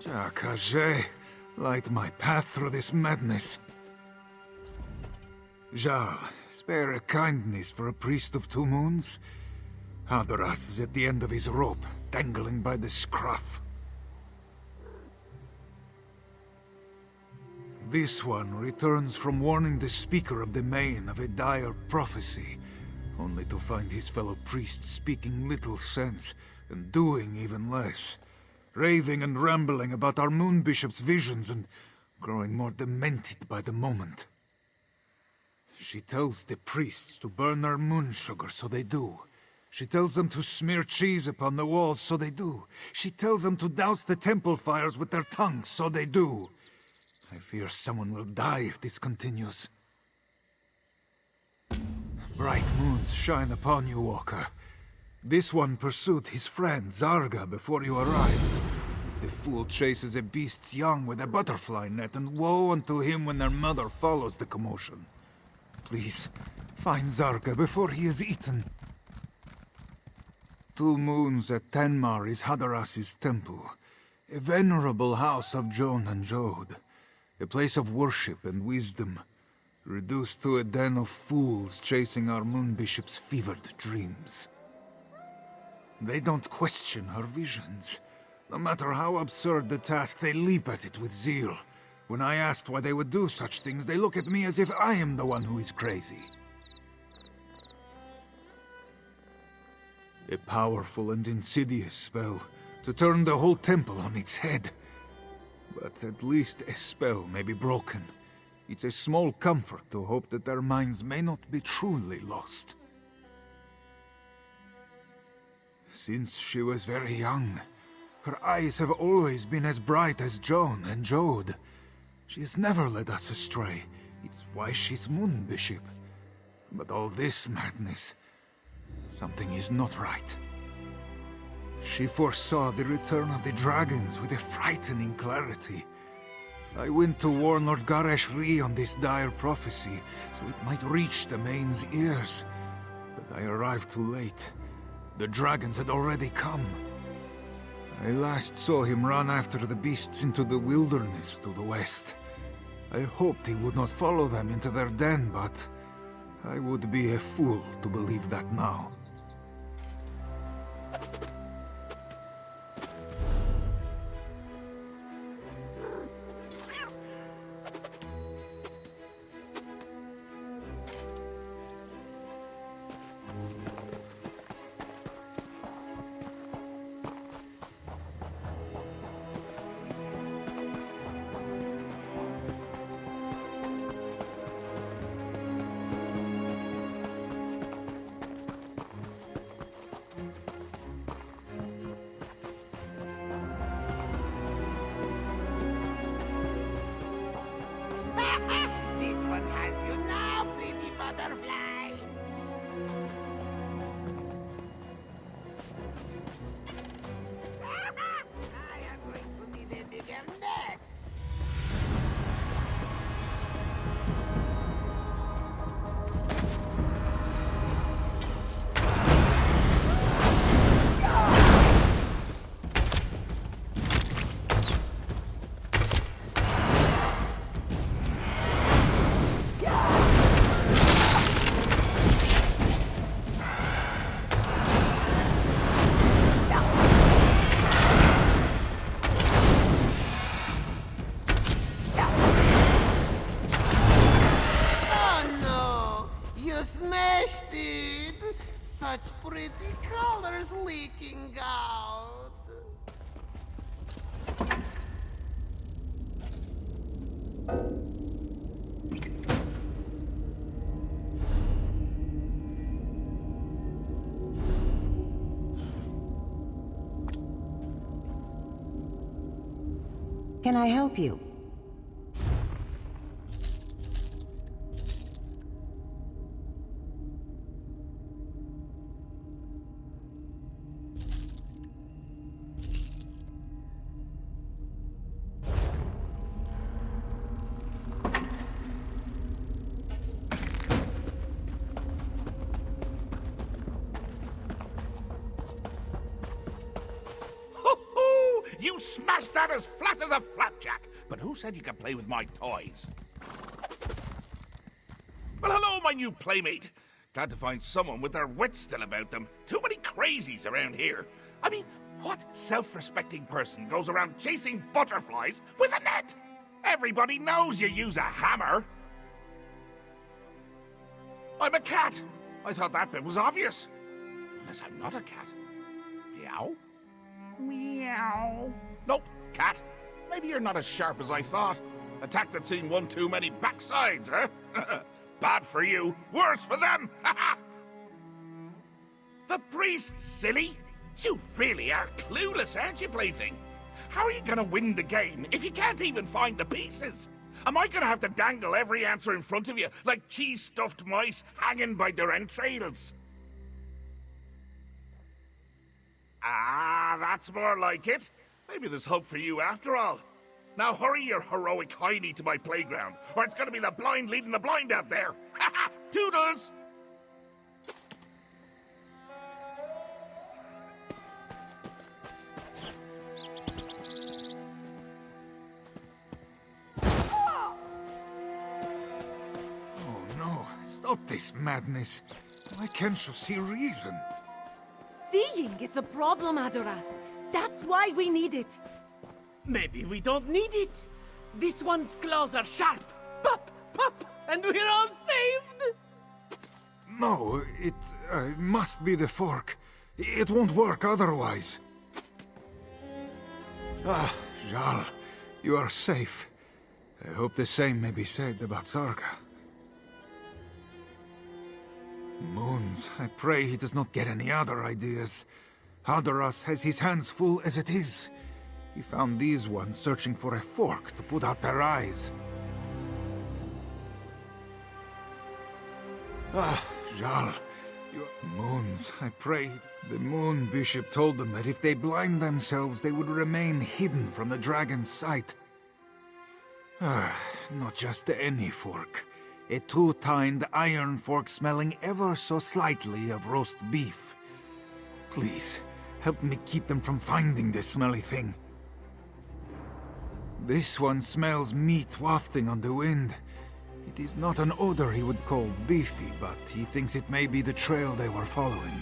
Akage, light my path through this madness. Jal, spare a kindness for a priest of 2 moons? Hadoras is at the end of his rope, dangling by the scruff. This one returns from warning the speaker of the Main of a dire prophecy, only to find his fellow priests speaking little sense and doing even less. Raving and rambling about our Moon Bishop's visions and growing more demented by the moment. She tells the priests to burn our moon sugar, so they do. She tells them to smear cheese upon the walls, so they do. She tells them to douse the temple fires with their tongues, so they do. I fear someone will die if this continues. Bright moons shine upon you, Walker. This one pursued his friend, Zarga, before you arrived. The fool chases a beast's young with a butterfly net, and woe unto him when their mother follows the commotion. Please, find Zarga before he is eaten. 2 moons at Tenmar is Hadaras's temple, a venerable house of Joan and Jode, a place of worship and wisdom, reduced to a den of fools chasing our Moon Bishop's fevered dreams. They don't question her visions. No matter how absurd the task, they leap at it with zeal. When I asked why they would do such things, they look at me as if I am the one who is crazy. A powerful and insidious spell to turn the whole temple on its head. But at least a spell may be broken. It's a small comfort to hope that their minds may not be truly lost. Since she was very young, her eyes have always been as bright as Joan and Jode. She has never led us astray. It's why she's Moon Bishop. But all this madness, something is not right. She foresaw the return of the dragons with a frightening clarity. I went to warn Lord Garesh-Ri on this dire prophecy, so it might reach the Main's ears. But I arrived too late. The dragons had already come. I last saw him run after the beasts into the wilderness to the west. I hoped he would not follow them into their den, but I would be a fool to believe that now. This one has you now, pretty butterfly. I am going to need a bigger net. Smashed it! Such pretty colors leaking out. Can I help you? You smell smash that as flat as a flapjack. But who said you could play with my toys? Well, hello, my new playmate. Glad to find someone with their wits still about them. Too many crazies around here. I mean, what self-respecting person goes around chasing butterflies with a net? Everybody knows you use a hammer. I'm a cat. I thought that bit was obvious. Unless I'm not a cat. Meow? Meow. Nope, cat. Maybe you're not as sharp as I thought. Attack that's seen one too many backsides, huh? Bad for you, worse for them! The priest, silly? You really are clueless, aren't you, plaything? How are you gonna win the game if you can't even find the pieces? Am I gonna have to dangle every answer in front of you like cheese-stuffed mice hanging by their entrails? Ah, that's more like it. Maybe there's hope for you after all. Now hurry your heroic hiney to my playground, or it's gonna be the blind leading the blind out there. Ha ha! Toodles! Oh no, stop this madness. Why can't you see reason? Seeing is the problem, Adoras. That's why we need it. Maybe we don't need it. This one's claws are sharp. Pop, pop, and we're all saved. No, it must be the fork. It won't work otherwise. Ah, Jal, you are safe. I hope the same may be said about Sarga. Moons, I pray he does not get any other ideas. Hadoras has his hands full as it is. He found these ones searching for a fork to put out their eyes. Ah, Jal, Moons, I prayed. The Moon Bishop told them that if they blind themselves, they would remain hidden from the dragon's sight. Ah, not just any fork. A two-tined iron fork smelling ever so slightly of roast beef. Please, help me keep them from finding this smelly thing. This one smells meat wafting on the wind. It is not an odor he would call beefy, but he thinks it may be the trail they were following.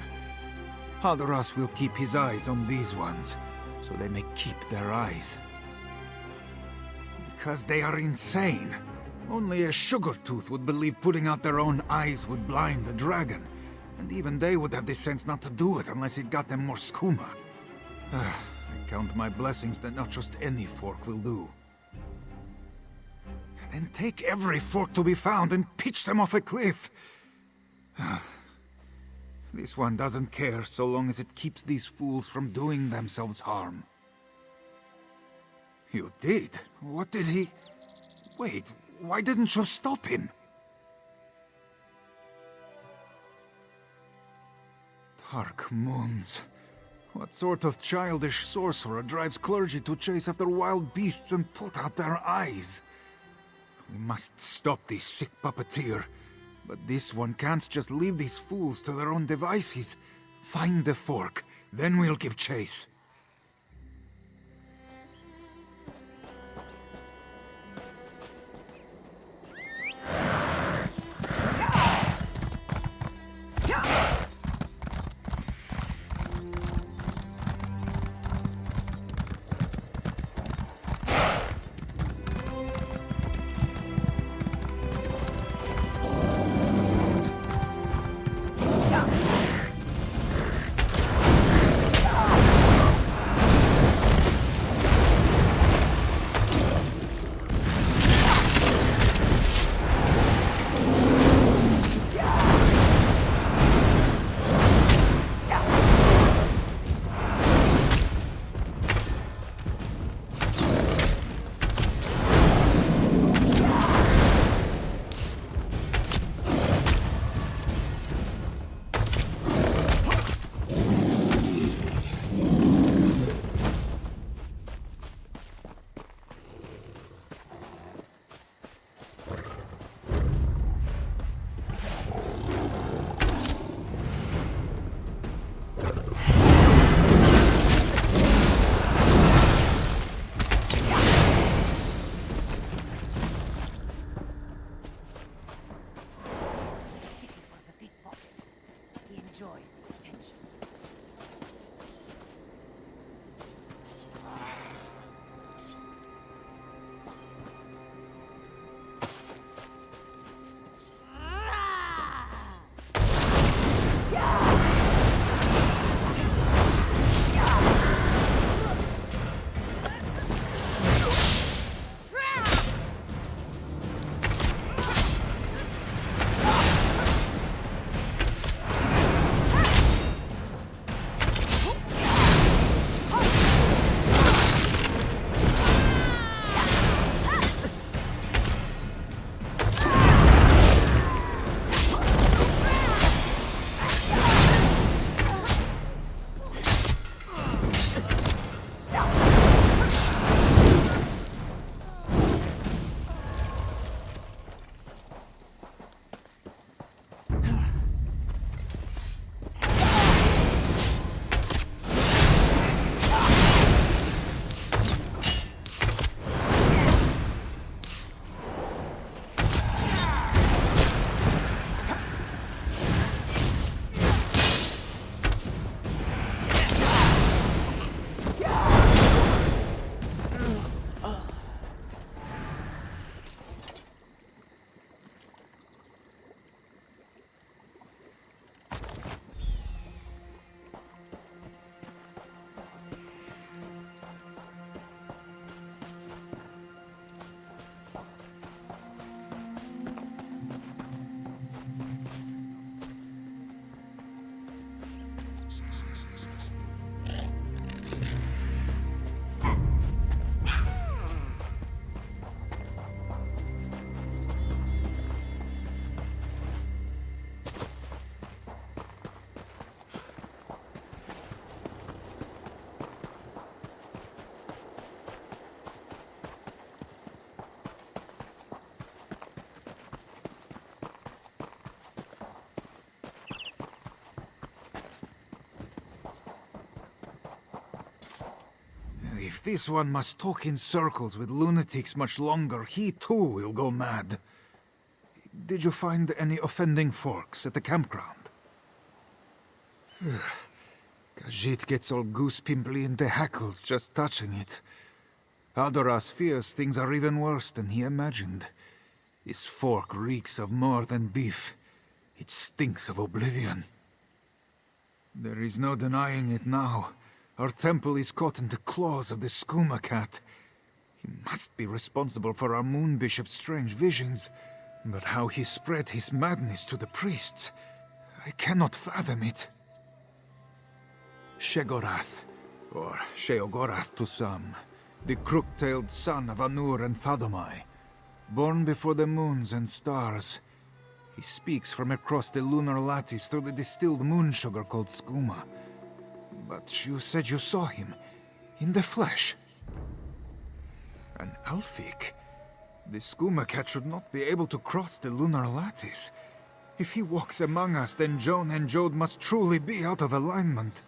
Hadoras will keep his eyes on these ones, so they may keep their eyes. Because they are insane. Only a sugar tooth would believe putting out their own eyes would blind the dragon, and even they would have the sense not to do it unless it got them more skooma. I count my blessings that not just any fork will do. Then take every fork to be found and pitch them off a cliff. This one doesn't care so long as it keeps these fools from doing themselves harm. You did? What did he... Wait, why didn't you stop him? Dark moons. What sort of childish sorcerer drives clergy to chase after wild beasts and put out their eyes? We must stop this sick puppeteer. But this one can't just leave these fools to their own devices. Find the fork, then we'll give chase. this one must talk in circles with lunatics much longer, he too will go mad. Did you find any offending forks at the campground? Khajiit gets all goose-pimply in the hackles just touching it. Adoras fears things are even worse than he imagined. This fork reeks of more than beef. It stinks of oblivion. There is no denying it now. Our temple is caught in the claws of the Skooma cat. He must be responsible for our moon bishop's strange visions. But how he spread his madness to the priests, I cannot fathom it. Shegorath, or Sheogorath to some, the crook-tailed son of Anur and Fadomai, born before the moons and stars. He speaks from across the lunar lattice through the distilled moon sugar called Skooma. But you said you saw him, in the flesh. An Elfic? The Skooma cat should not be able to cross the lunar lattice. If he walks among us, then Joan and Jode must truly be out of alignment.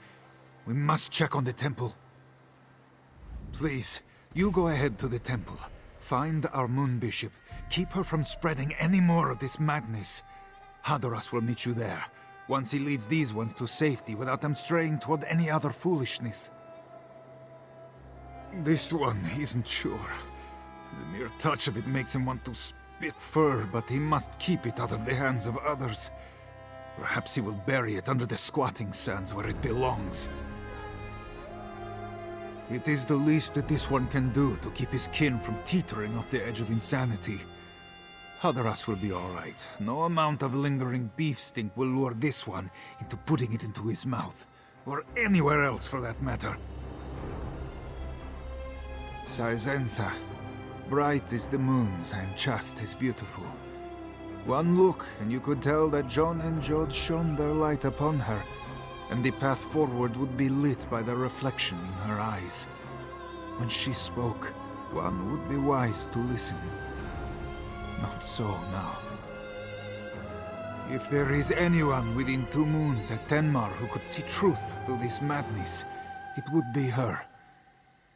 We must check on the temple. Please, you go ahead to the temple. Find our moon bishop. Keep her from spreading any more of this madness. Hadoras will meet you there, once he leads these ones to safety without them straying toward any other foolishness. This one isn't sure. The mere touch of it makes him want to spit fur, but he must keep it out of the hands of others. Perhaps he will bury it under the squatting sands where it belongs. It is the least that this one can do to keep his kin from teetering off the edge of insanity. Hadoras will be all right. No amount of lingering beef stink will lure this one into putting it into his mouth. Or anywhere else for that matter. Saizensa. Bright is the moons and just as beautiful. One look and you could tell that John and Jode shone their light upon her, and the path forward would be lit by the reflection in her eyes. When she spoke, one would be wise to listen. Not so now. If there is anyone within 2 moons at Tenmar who could see truth through this madness, it would be her.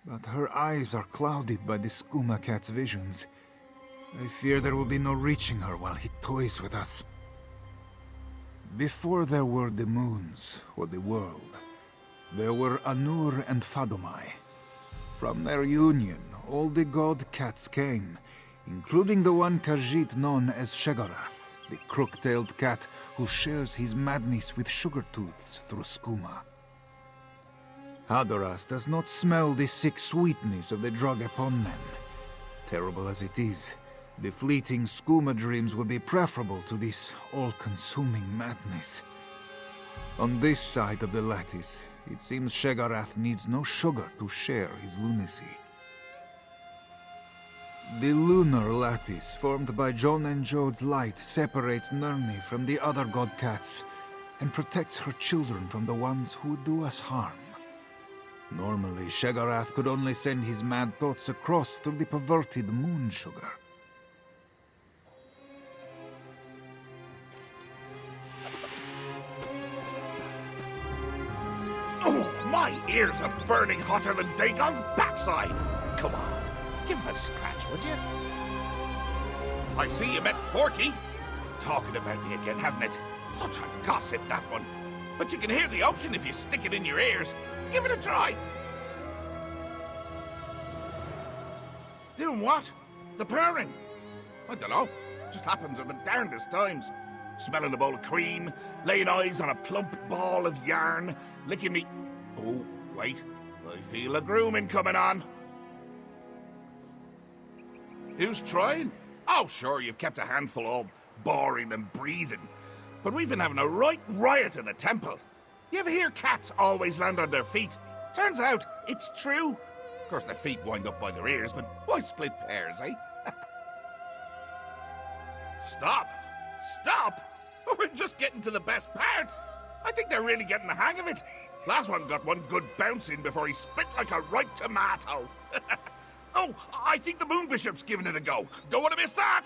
But her eyes are clouded by the Skooma cat's visions. I fear there will be no reaching her while he toys with us. Before there were the moons, or the world, there were Anur and Fadomai. From their union, all the god cats came, including the one Khajiit known as Shegorath, the crook-tailed cat who shares his madness with Sugartooths through Skooma. Hadoras does not smell the sick sweetness of the drug upon them. Terrible as it is, the fleeting Skooma dreams would be preferable to this all-consuming madness. On this side of the lattice, it seems Shegorath needs no sugar to share his lunacy. The lunar lattice, formed by John and Jode's light, separates Nirni from the other god cats, and protects her children from the ones who would do us harm. Normally, Shegorath could only send his mad thoughts across through the perverted moon sugar. Oh, my ears are burning hotter than Dagon's backside. Come on, give him a scratch, would you? I see you met Forky. Talking about me again, hasn't it? Such a gossip, that one. But you can hear the ocean if you stick it in your ears. Give it a try. Doing what? The purring? I don't know. Just happens at the darndest times. Smelling a bowl of cream, laying eyes on a plump ball of yarn, licking me... Oh, wait. I feel a grooming coming on. Who's trying? Oh, sure, you've kept a handful all boring and breathing. But we've been having a right riot in the temple. You ever hear cats always land on their feet? Turns out, it's true. Of course, their feet wind up by their ears, but why split pairs, eh? Stop! Stop! We're just getting to the best part. I think they're really getting the hang of it. Last one got one good bounce in before he spit like a ripe tomato. Oh, I think the Moon Bishop's giving it a go. Don't want to miss that!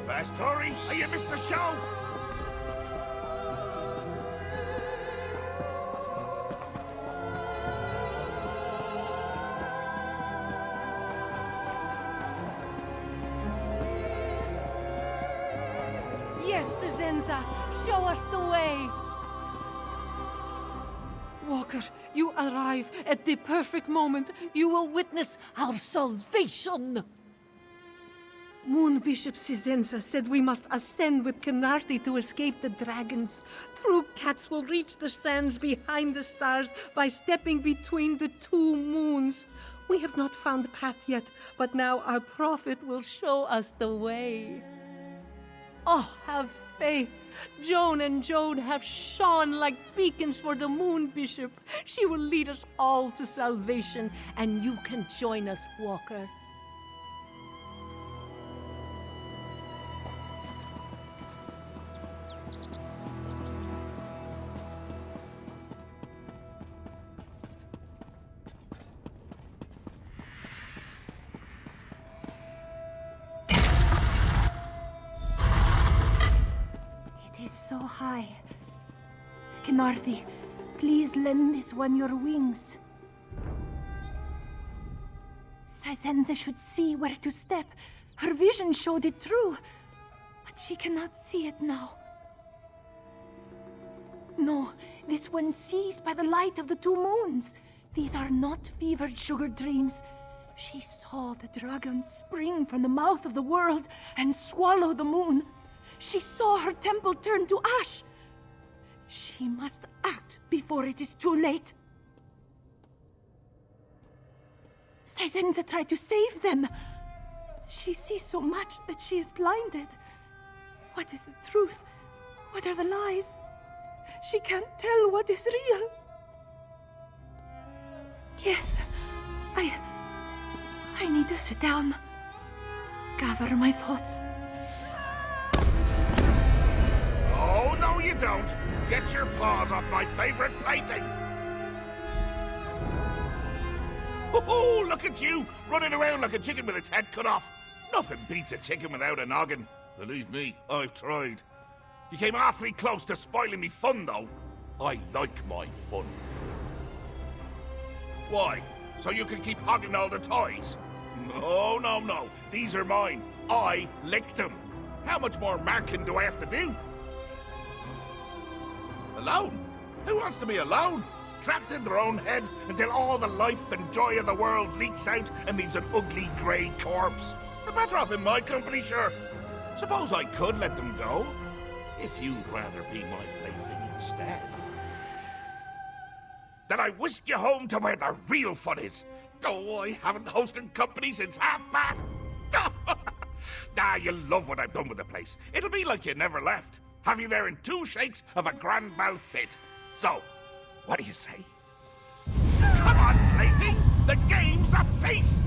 Best hurry, or you missed the show! Sisenza, show us the way! Walker, you arrive at the perfect moment. You will witness our salvation! Moon Bishop Sisenza said we must ascend with Kenarthi to escape the dragons. True cats will reach the sands behind the stars by stepping between the two moons. We have not found the path yet, but now our prophet will show us the way. Oh, have faith. Joan and Joan have shone like beacons for the Moon Bishop. She will lead us all to salvation, and you can join us, Walker. It is so high. Kenarthi, please lend this one your wings. Sisenza should see where to step. Her vision showed it true, but she cannot see it now. No, this one sees by the light of the two moons. These are not fevered sugar dreams. She saw the dragon spring from the mouth of the world and swallow the moon. She saw her temple turn to ash. She must act before it is too late. Sisenza tried to save them. She sees so much that she is blinded. What is the truth? What are the lies? She can't tell what is real. Yes, I need to sit down. Gather my thoughts. Oh, no you don't. Get your paws off my favorite plaything. Oh, look at you, running around like a chicken with its head cut off. Nothing beats a chicken without a noggin. Believe me, I've tried. You came awfully close to spoiling me fun, though. I like my fun. Why? So you can keep hogging all the toys? No, no, no. These are mine. I licked them. How much more marking do I have to do? Alone? Who wants to be alone? Trapped in their own head until all the life and joy of the world leaks out and leaves an ugly grey corpse. They're better off in my company, sure. Suppose I could let them go, if you'd rather be my plaything instead. Then I whisk you home to where the real fun is. Oh, I haven't hosted company since half-past. You love what I've done with the place. It'll be like you never left. Have you there in 2 shakes of a grand mal fit. So, what do you say? Come on, plaything! The game's a face!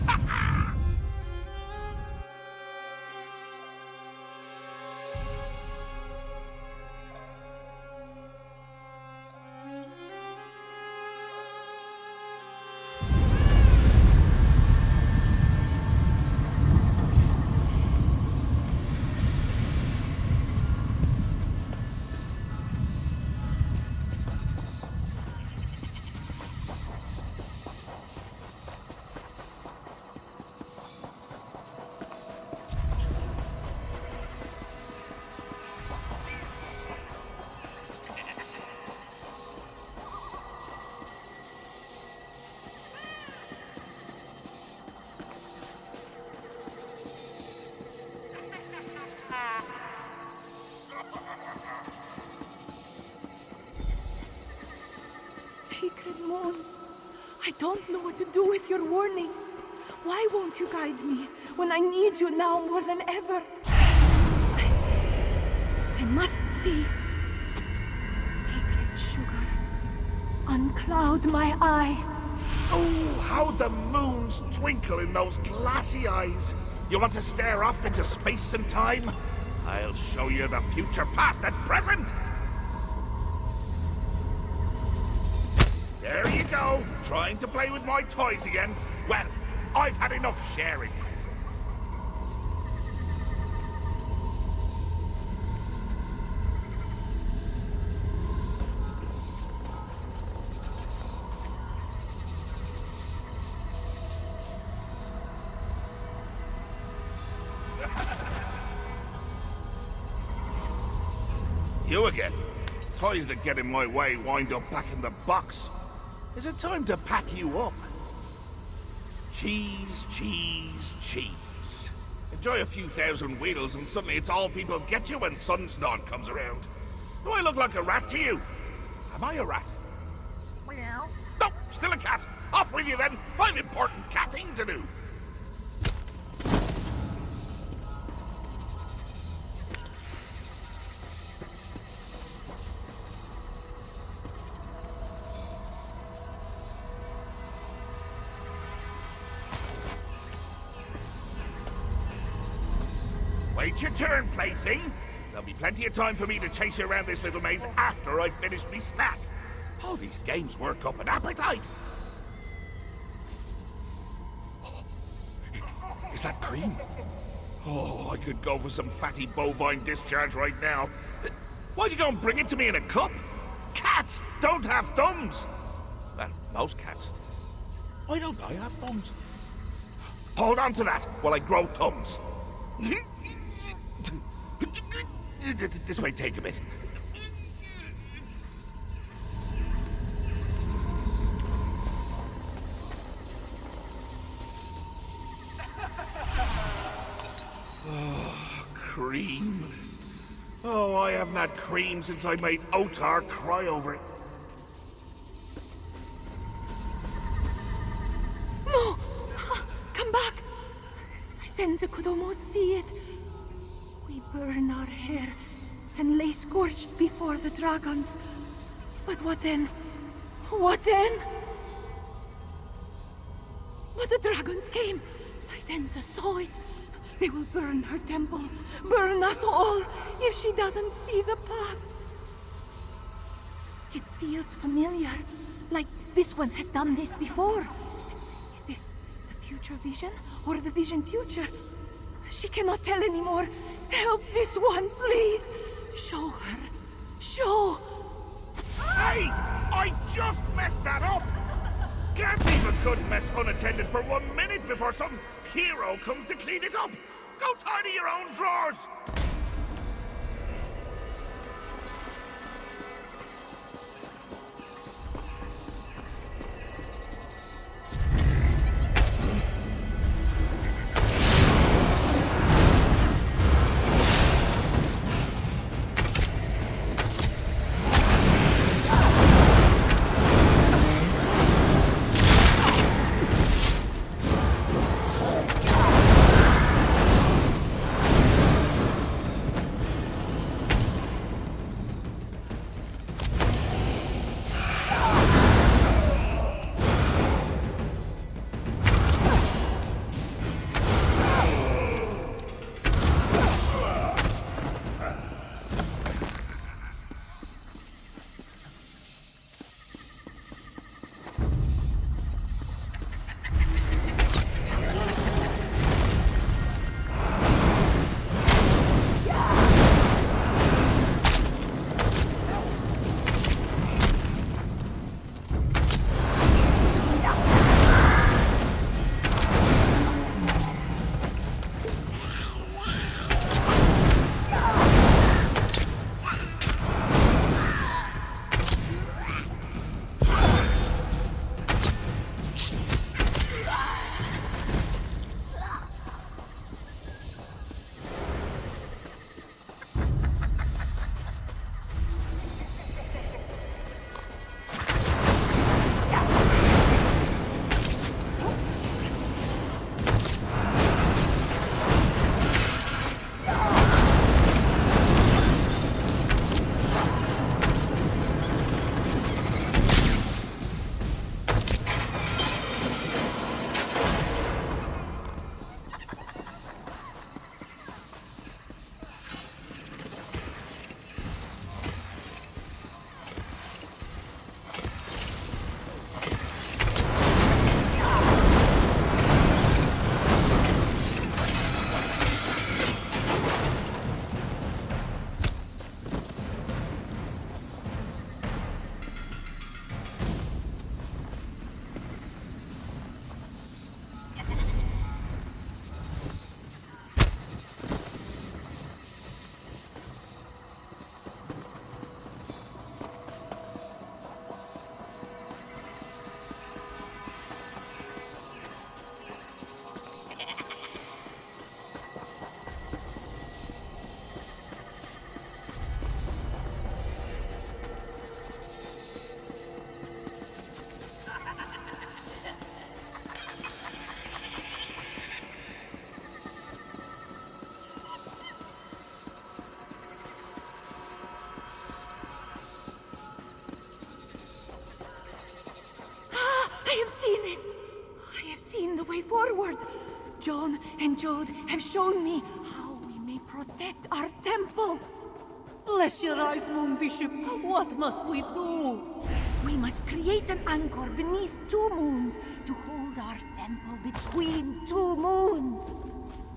Sacred moons, I don't know what to do with your warning. Why won't you guide me when I need you now more than ever? I must see. Sacred sugar, uncloud my eyes. Oh, how the moons twinkle in those glassy eyes. You want to stare off into space and time? I'll show you the future, past and present! There you go, trying to play with my toys again. Well, I've had enough sharing. you again. Toys that get in my way wind up back in the box. Is it time to pack you up? Cheese, cheese, cheese. Enjoy a few thousand wheels and suddenly it's all people get you when Sunstorm comes around. Do I look like a rat to you? Am I a rat? Meow. No, still a cat. Off with you then. I've important catting to do. Wait your turn, plaything. There'll be plenty of time for me to chase you around this little maze after I've finished me snack. All these games work up an appetite. Is that cream? Oh, I could go for some fatty bovine discharge right now. Why'd you go and bring it to me in a cup? Cats don't have thumbs. Well, most cats. Why don't I have thumbs? Hold on to that while I grow thumbs. This may take a bit. Oh, cream. Oh, I haven't had cream since I made Otar cry over it. No! Come back! Sisenza could almost see it. We burn our hair and lay scorched before the dragons. But what then? What then? But the dragons came. Sisenza saw it. They will burn her temple, burn us all, if she doesn't see the path. It feels familiar, like this one has done this before. Is this the future vision, or the vision future? She cannot tell anymore. Help this one, please. Show her. Show. Hey! I just messed that up! Can't leave a good mess unattended for 1 minute before some hero comes to clean it up! Go tidy your own drawers! I have seen it! I have seen the way forward. John and Jode have shown me how we may protect our temple. Bless your eyes, Moon Bishop. What must we do? We must create an anchor beneath 2 moons to hold our temple between 2 moons.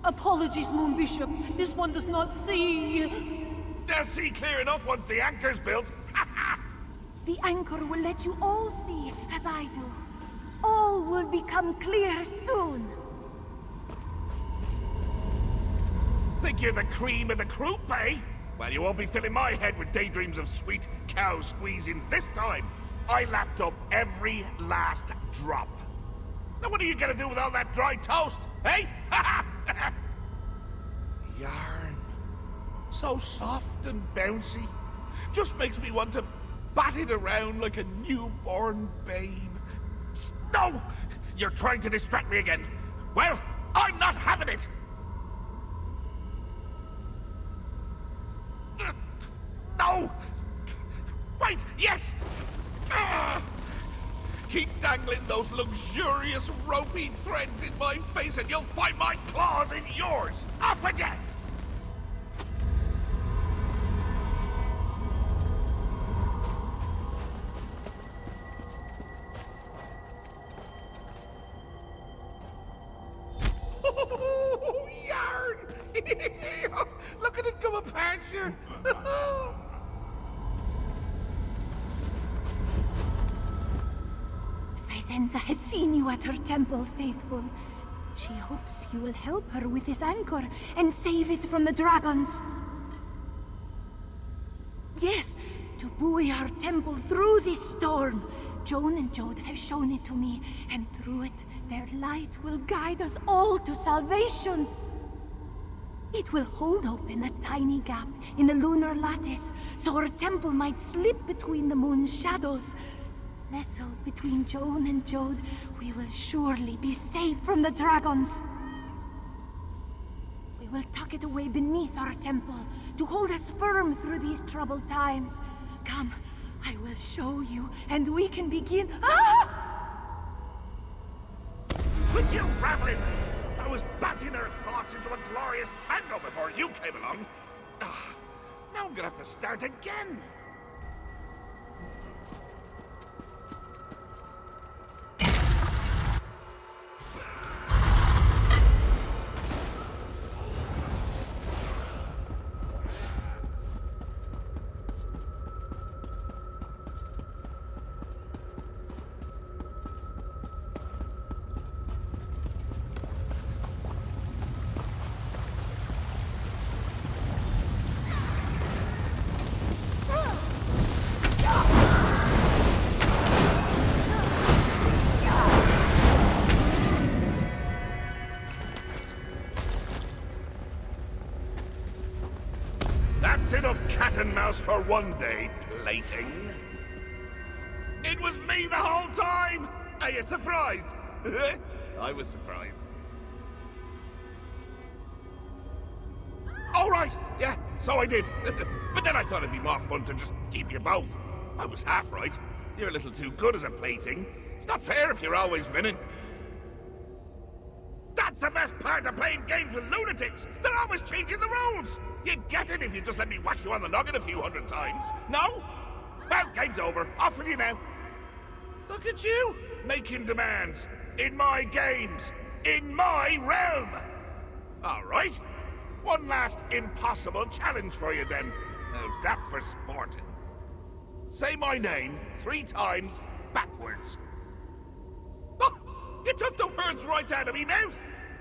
Apologies, Moon Bishop. This one does not see. They'll see clear enough once the anchor's built. The anchor will let you all see as I do. All will become clear soon. Think you're the cream of the croup, eh? Well, you won't be filling my head with daydreams of sweet cow squeezings this time. I lapped up every last drop. Now what are you gonna do with all that dry toast, eh? Yarn. So soft and bouncy. Just makes me want to bat it around like a newborn babe. No! You're trying to distract me again. Well, I'm not having it! No! Wait, yes! Keep dangling those luxurious ropey threads in my face and you'll find my claws in yours! Off with you! Oh, yarn! Look at it come apart, sure. Sisenza has seen you at her temple, faithful. She hopes you will help her with this anchor and save it from the dragons. Yes, to buoy our temple through this storm. Joan and Jode have shown it to me, and through it, their light will guide us all to salvation. It will hold open a tiny gap in the lunar lattice, so our temple might slip between the moon's shadows. Nestled between Joan and Jode, we will surely be safe from the dragons. We will tuck it away beneath our temple to hold us firm through these troubled times. Come, I will show you, and we can begin. Ah! Quit you rattling! I was batting her thoughts into a glorious tango before you came along. Now I'm gonna have to start again. That's enough cat and mouse for one day, plaything. It was me the whole time! Are you surprised? I was surprised. All right, yeah, so I did. But then I thought it'd be more fun to just keep you both. I was half right. You're a little too good as a plaything. It's not fair if you're always winning. That's the best part of playing games with lunatics. They're always changing the rules. You'd get it if you just let me whack you on the noggin a few hundred times. No? Well, game's over. Off with you now. Look at you, making demands. In my games. In my realm. All right. One last impossible challenge for you then. How's that for sporting? Say my name 3 times backwards. Oh, you took the words right out of me mouth.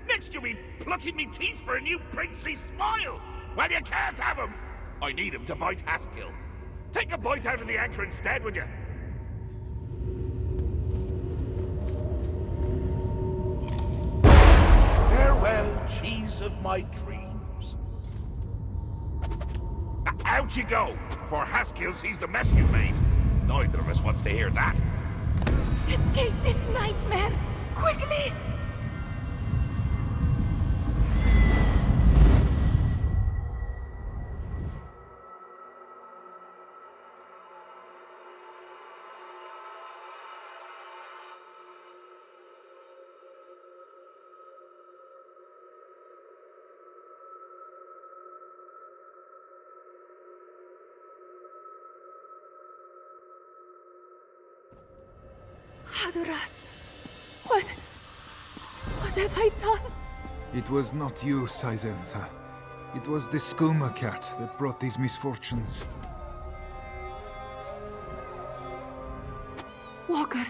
Next you'll be plucking me teeth for a new princely smile. Well, you can't have him. I need him to bite Haskill. Take a bite out of the anchor instead, would you? Farewell, cheese of my dreams. Out you go, before Haskill sees the mess you made. Neither of us wants to hear that. Escape this nightmare! Quickly! Haduras, what have I done? It was not you, Saizensa. It was the Skooma cat that brought these misfortunes. Walker,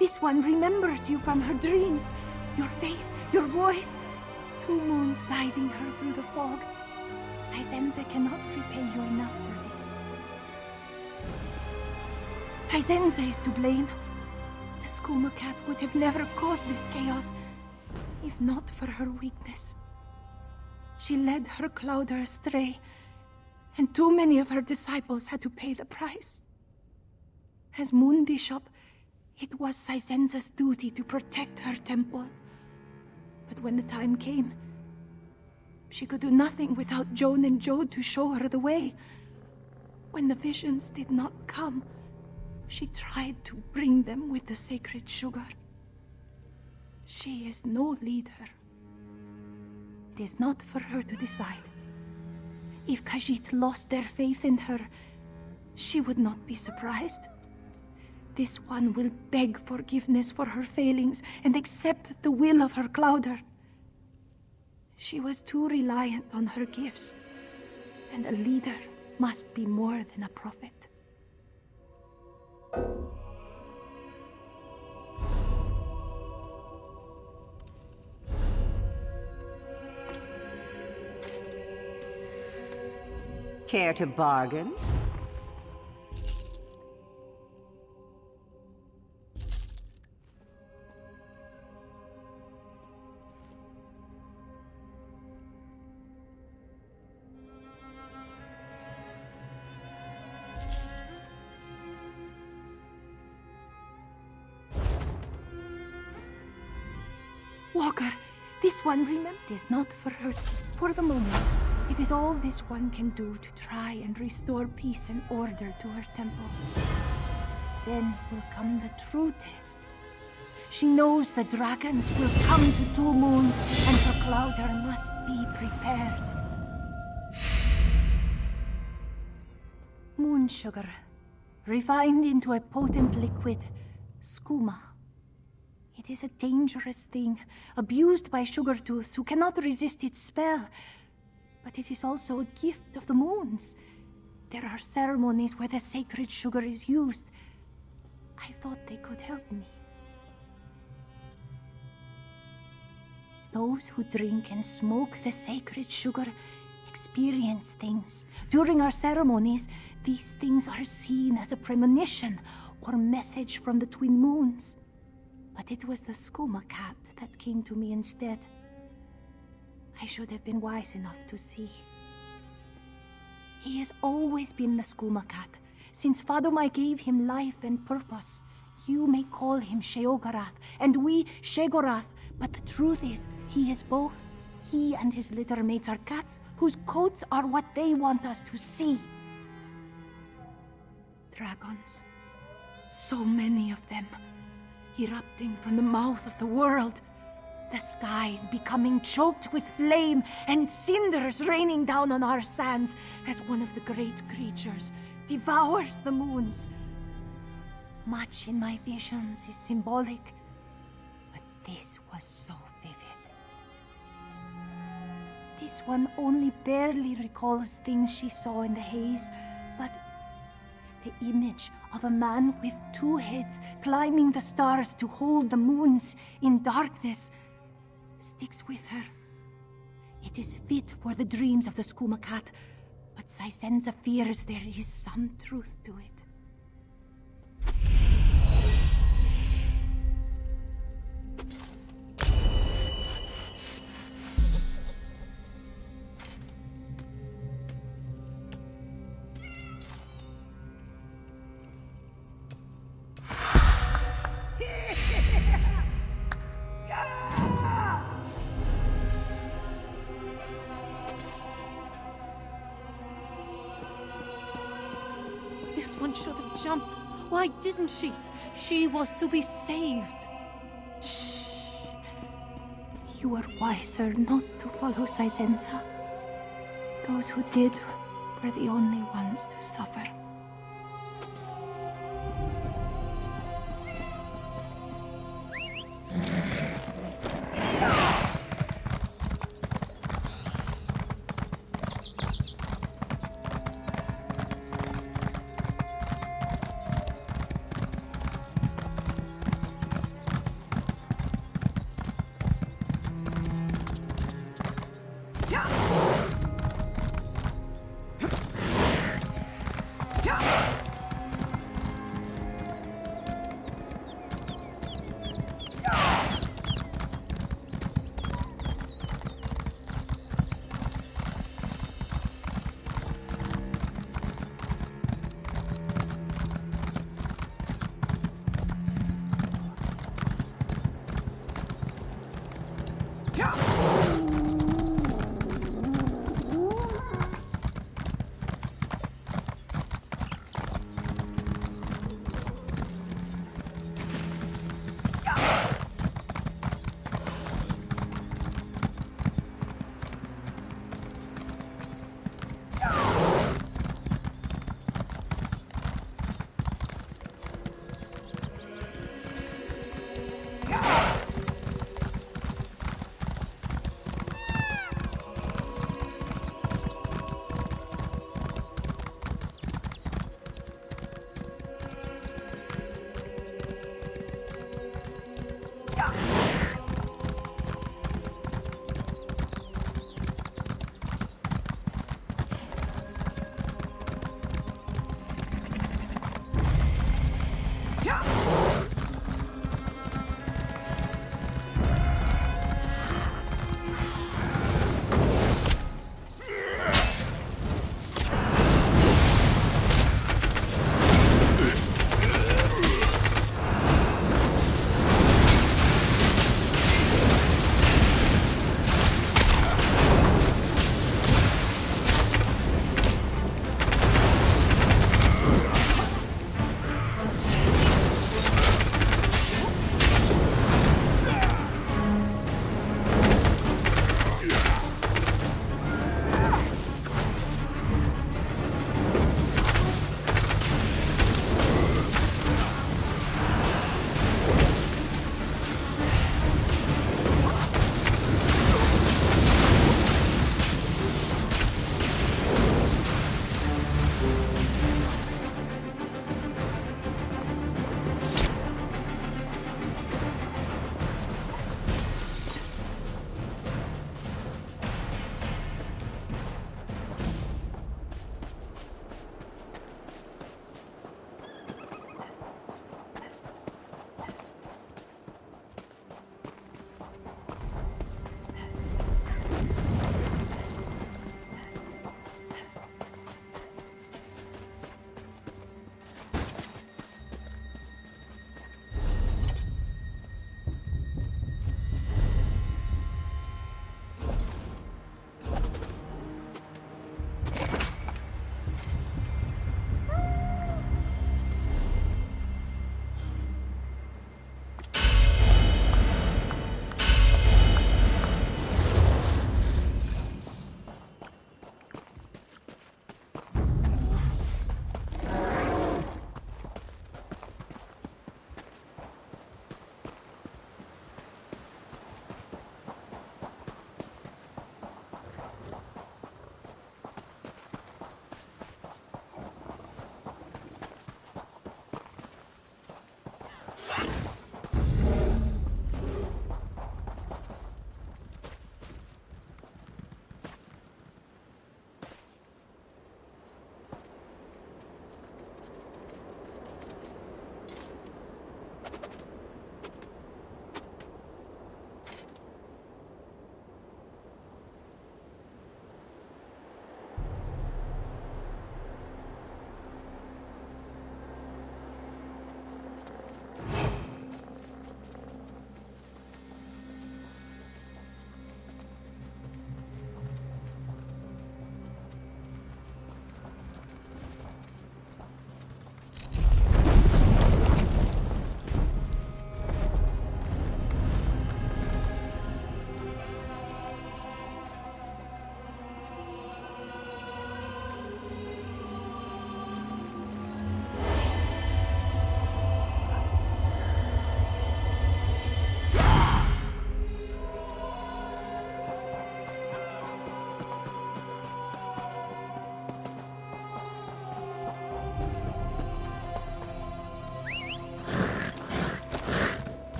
this one remembers you from her dreams. Your face, your voice. 2 moons guiding her through the fog. Saizensa cannot repay you enough for this. Saizensa is to blame. The Skooma cat would have never caused this chaos, if not for her weakness. She led her Clouder astray, and too many of her disciples had to pay the price. As Moon Bishop, it was Saizensa's duty to protect her temple. But when the time came, she could do nothing without Joan and Jode to show her the way. When the visions did not come, she tried to bring them with the sacred sugar. She is no leader. It is not for her to decide. If Khajiit lost their faith in her, she would not be surprised. This one will beg forgiveness for her failings and accept the will of her Clouder. She was too reliant on her gifts, and a leader must be more than a prophet. Care to bargain? Walker, this one, remember, is not for her. For the moment, it is all this one can do to try and restore peace and order to her temple. Then will come the true test. She knows the dragons will come to 2 moons, and her Clouder must be prepared. Moon sugar, refined into a potent liquid, skooma. It is a dangerous thing, abused by sugar-tooths who cannot resist its spell. But it is also a gift of the moons. There are ceremonies where the sacred sugar is used. I thought they could help me. Those who drink and smoke the sacred sugar experience things. During our ceremonies, these things are seen as a premonition or message from the twin moons. But it was the Skooma cat that came to me instead. I should have been wise enough to see. He has always been the Skooma cat, since Fadumai gave him life and purpose. You may call him Sheogorath, and we Shegorath, but the truth is, he is both. He and his litter mates are cats whose coats are what they want us to see. Dragons. So many of them. Erupting from the mouth of the world. The skies becoming choked with flame and cinders raining down on our sands as one of the great creatures devours the moons. Much in my visions is symbolic, but this was so vivid. This one only barely recalls things she saw in the haze, but the image of a man with 2 heads climbing the stars to hold the moons in darkness sticks with her. It is fit for the dreams of the Skooma cat, but Saizensa fears there is some truth to it. This one should have jumped. Why didn't she? She was to be saved. Shh. You were wiser not to follow Saizensa. Those who did were the only ones to suffer.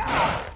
Ah!